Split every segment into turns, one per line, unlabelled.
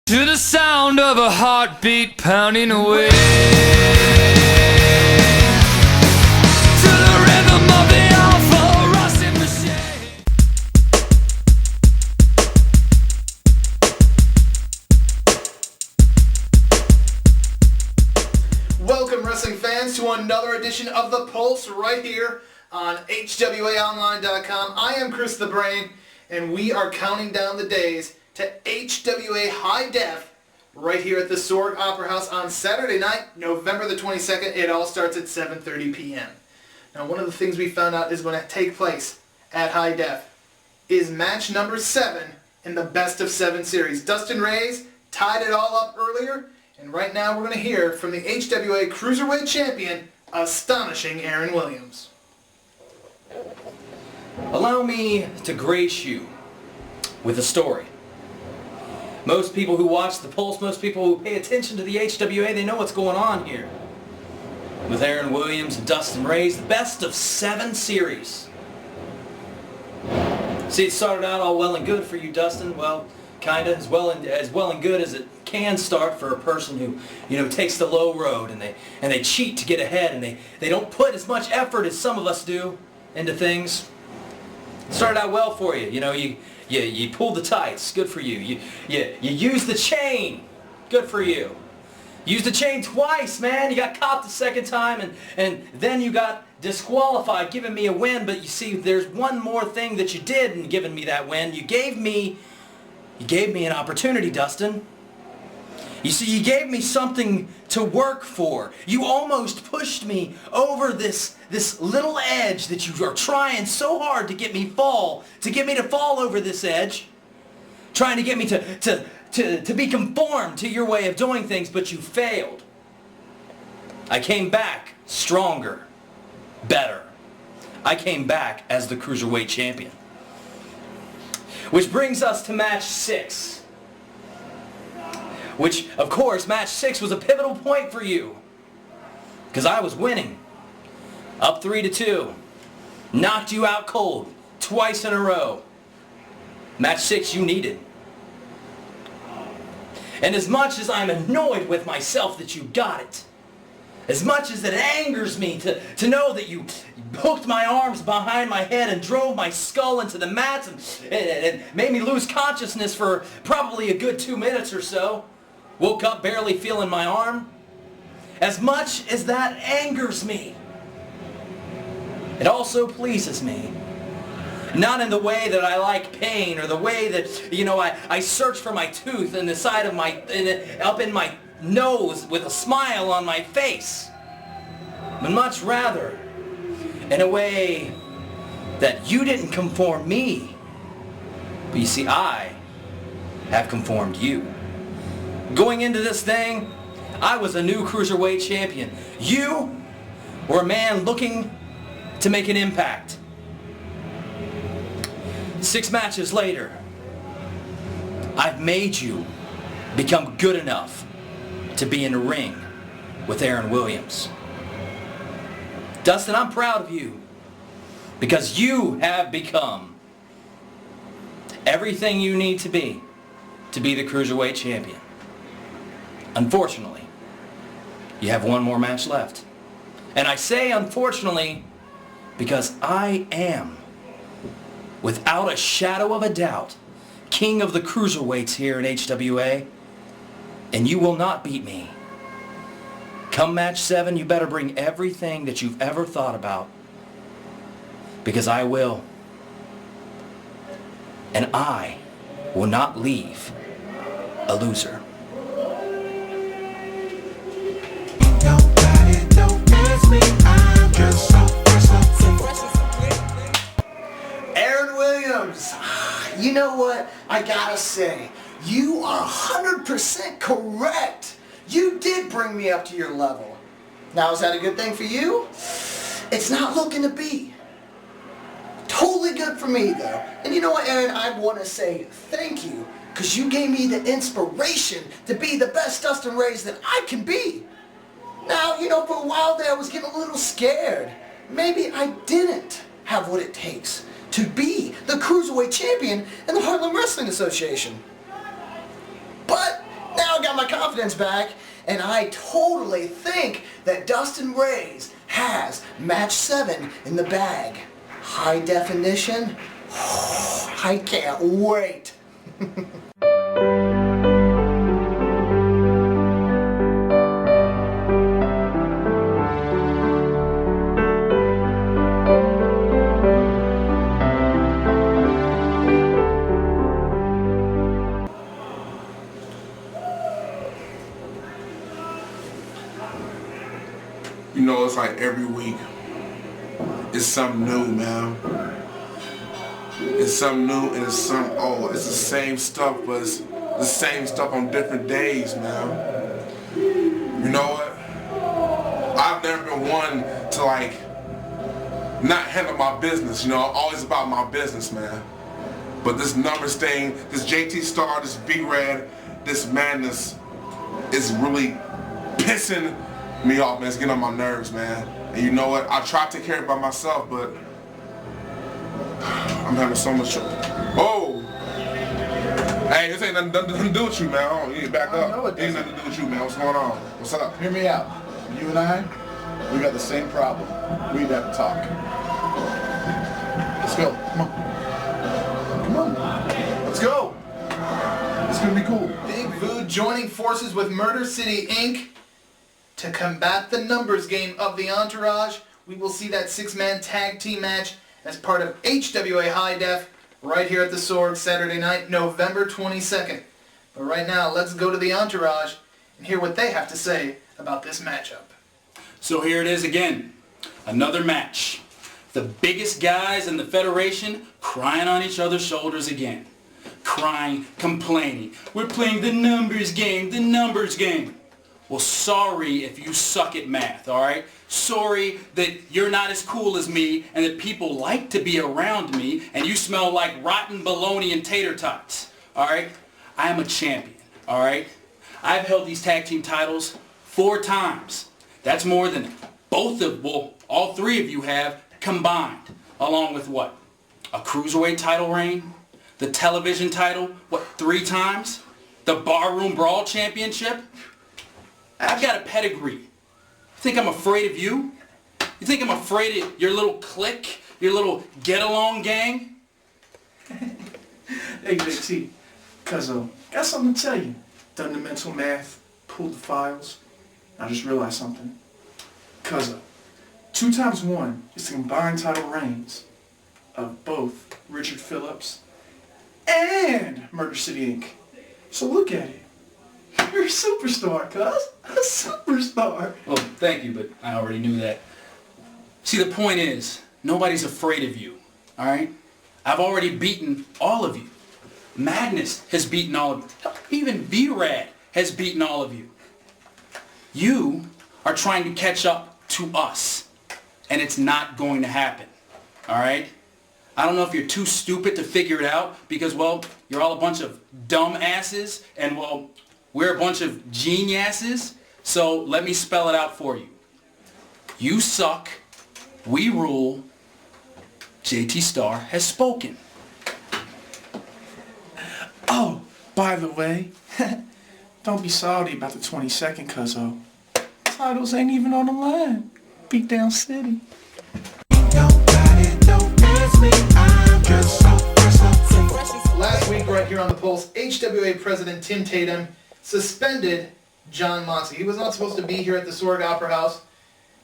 To the sound of a heartbeat pounding away. To the rhythm of the awful rusting machine.
Welcome, wrestling fans, to another edition of The Pulse right here on HWAonline.com. I am Chris the Brain, and we are counting down the days to HWA High Def right here at the Sorg Opera House on Saturday night, November the 22nd. It all starts at 7:30 p.m. Now, one of the things we found out is going to take place at High Def is match number 7 in the Best of 7 series. Dustin Reyes tied it all up earlier, and right now we're going to hear from the HWA Cruiserweight Champion, Astonishing Aaron Williams.
Allow me to grace you with a story. Most people who watch The Pulse, most people who pay attention to the HWA, they know what's going on here. With Aaron Williams and Dustin Reyes, the Best of 7 series. See, it started out all well and good for you, Dustin. Well, kinda as well and good as it can start for a person who, takes the low road and they cheat to get ahead, and they don't put as much effort as some of us do into things. It started out well for you. You pulled the tights. Good for you. You used the chain. Good for you. Used the chain twice, man. You got caught the second time, and then you got disqualified, giving me a win. But you see, there's one more thing that you did in giving me that win. You gave me an opportunity, Dustin. You see, you gave me something to work for. You almost pushed me over this little edge that you are trying so hard to get me to fall over this edge, trying to get me to be conformed to your way of doing things, but you failed. I came back stronger, better. I came back as the Cruiserweight Champion. Which brings us to match 6. Which, of course, match 6 was a pivotal point for you. Because I was winning. Up 3-2. Knocked you out cold. Twice in a row. Match 6 you needed. And as much as I'm annoyed with myself that you got it, as much as it angers me to know that you hooked my arms behind my head and drove my skull into the mats and made me lose consciousness for probably a good 2 minutes or so, woke up barely feeling my arm, as much as that angers me, it also pleases me. Not in the way that I like pain, or the way that, I search for my tooth in the side of up in my nose with a smile on my face, but much rather in a way that you didn't conform me, but you see, I have conformed you. Going into this thing, I was a new Cruiserweight Champion. You were a man looking to make an impact. 6 matches later, I've made you become good enough to be in the ring with Aaron Williams. Dustin, I'm proud of you, because you have become everything you need to be the Cruiserweight Champion. Unfortunately, you have one more match left. And I say unfortunately because I am, without a shadow of a doubt, king of the cruiserweights here in HWA, and you will not beat me. Come match 7, you better bring everything that you've ever thought about, because I will. And I will not leave a loser.
Aaron Williams, you know what? I gotta say, you are 100% correct. You did bring me up to your level. Now, is that a good thing for you? It's not looking to be. Totally good for me, though. And you know what, Aaron? I want to say thank you, because you gave me the inspiration to be the best Dustin Reyes that I can be. Now, for a while there, I was getting a little scared. Maybe I didn't have what it takes to be the Cruiserweight Champion in the Heartland Wrestling Association. But
now got my confidence back, and I totally think that Dustin Ray's has match 7 in the bag. High definition? I can't wait.
You know, it's like every week, it's something new, man. It's something new and it's something old. It's the same stuff, but it's the same stuff on different days, man. You know what? I've never been one to like not handle my business, you know, always about my business, man. But this numbers thing, this JT Star, this B-Rad, this madness is really pissing me off, man. It's getting on my nerves, man. And you know what? I try to take care of it by myself, but I'm having so much trouble. Oh! Hey, this ain't nothing to do with you, man. You need to back up. It ain't nothing to do with you, man. What's going on? What's up?
Hear me out. You and I, we got the same problem. We need to have a talk. Let's go. Come on. Come on. Let's go. It's gonna be cool.
Big Vu joining forces with Murder City Inc. to combat the numbers game of the Entourage. We will see that 6-man tag team match as part of HWA High Def right here at the Sorg Saturday night, November 22nd. But right now, let's go to the Entourage and hear what they have to say about this matchup.
So here it is again, another match. The biggest guys in the Federation crying on each other's shoulders again. Crying, complaining. We're playing the numbers game, the numbers game. Well, sorry if you suck at math, alright? Sorry that you're not as cool as me and that people like to be around me and you smell like rotten bologna and tater tots, alright? I am a champion, alright? I've held these tag team titles 4 times. That's more than all 3 of you have combined, along with what? A cruiserweight title reign? The television title, 3 times? The Barroom Brawl Championship? I've got a pedigree. You think I'm afraid of you? You think I'm afraid of your little clique? Your little get-along gang?
Hey JT, Cuzzo, got something to tell you. Done the mental math, pulled the files. I just realized something. Cuzzo, 2 times 1 is the combined title reigns of both Richard Phillips and Murder City Inc. So look at it. You're a superstar, cuz. A superstar.
Well, thank you, but I already knew that. See, the point is, nobody's afraid of you, alright? I've already beaten all of you. Madness has beaten all of you. Even B-Rad has beaten all of you. You are trying to catch up to us, and it's not going to happen, alright? I don't know if you're too stupid to figure it out because, well, you're all a bunch of dumb asses, and, well, we're a bunch of geniuses, so let me spell it out for you. You suck, we rule, JT Star has spoken.
Oh, by the way, don't be salty about the 22nd, cuzzo. Titles ain't even on the line. Beatdown City.
Last week, right here on the Pulse, HWA President Tim Tatum suspended John Moxley. He was not supposed to be here at the Sorg Opera House,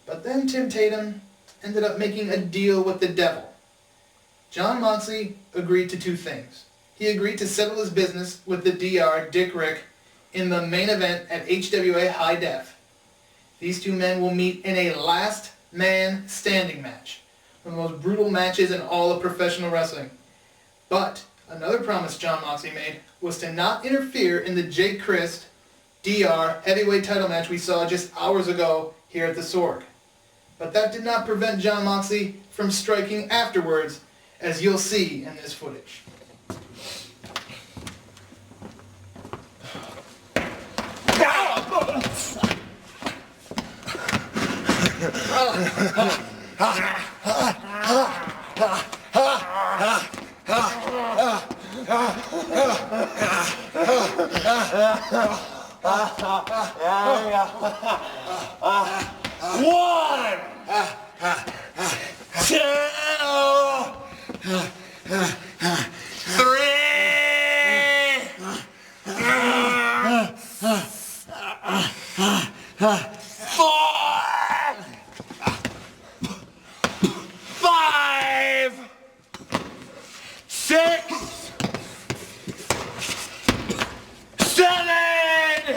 but then Tim Tatum ended up making a deal with the devil. John Moxley agreed to 2 things. He agreed to settle his business with the DR, Dick Rick, in the main event at HWA High Def. These 2 men will meet in a last man standing match, one of the most brutal matches in all of professional wrestling. But another promise John Moxley made was to not interfere in the Jake Crist DR heavyweight title match we saw just hours ago here at the Sorg. But that did not prevent John Moxley from striking afterwards, as you'll see in this footage.
One, two, three, four, five, six, seven,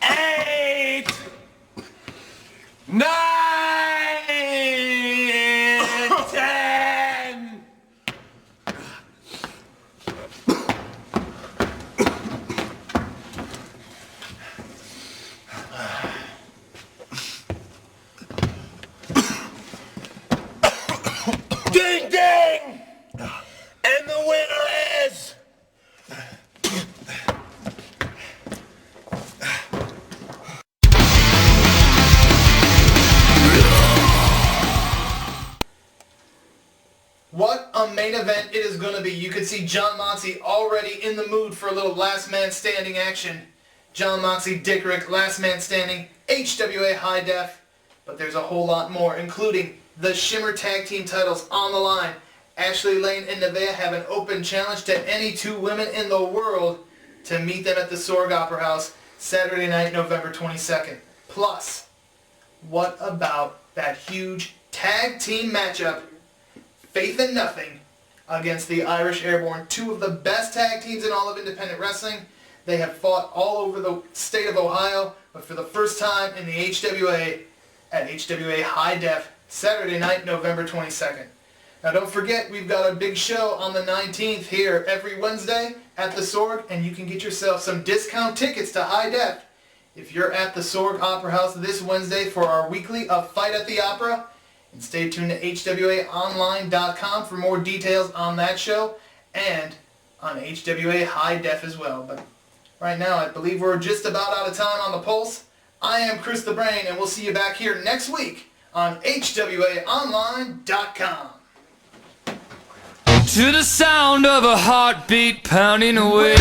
eight, nine, 10. Ding ding! And the winner is...
What a main event it is going to be. You could see John Moxley already in the mood for a little last man standing action. John Moxley, Dick Rick, last man standing, HWA High Def. But there's a whole lot more, including the Shimmer Tag Team titles on the line. Ashley Lane and Nevaeh have an open challenge to any two women in the world to meet them at the Sorg Opera House Saturday night, November 22nd. Plus, what about that huge tag team matchup, Faith and Nothing against the Irish Airborne, two of the best tag teams in all of independent wrestling. They have fought all over the state of Ohio, but for the first time in the HWA at HWA High Def, Saturday night, November 22nd. Now don't forget, we've got a big show on the 19th here every Wednesday at the Sorg, and you can get yourself some discount tickets to High Def if you're at the Sorg Opera House this Wednesday for our weekly of Fight at the Opera. And stay tuned to HWAonline.com for more details on that show and on HWA High Def as well. But right now, I believe we're just about out of time on the Pulse. I am Chris the Brain, and we'll see you back here next week on HWAonline.com.
To the sound of a heartbeat pounding away.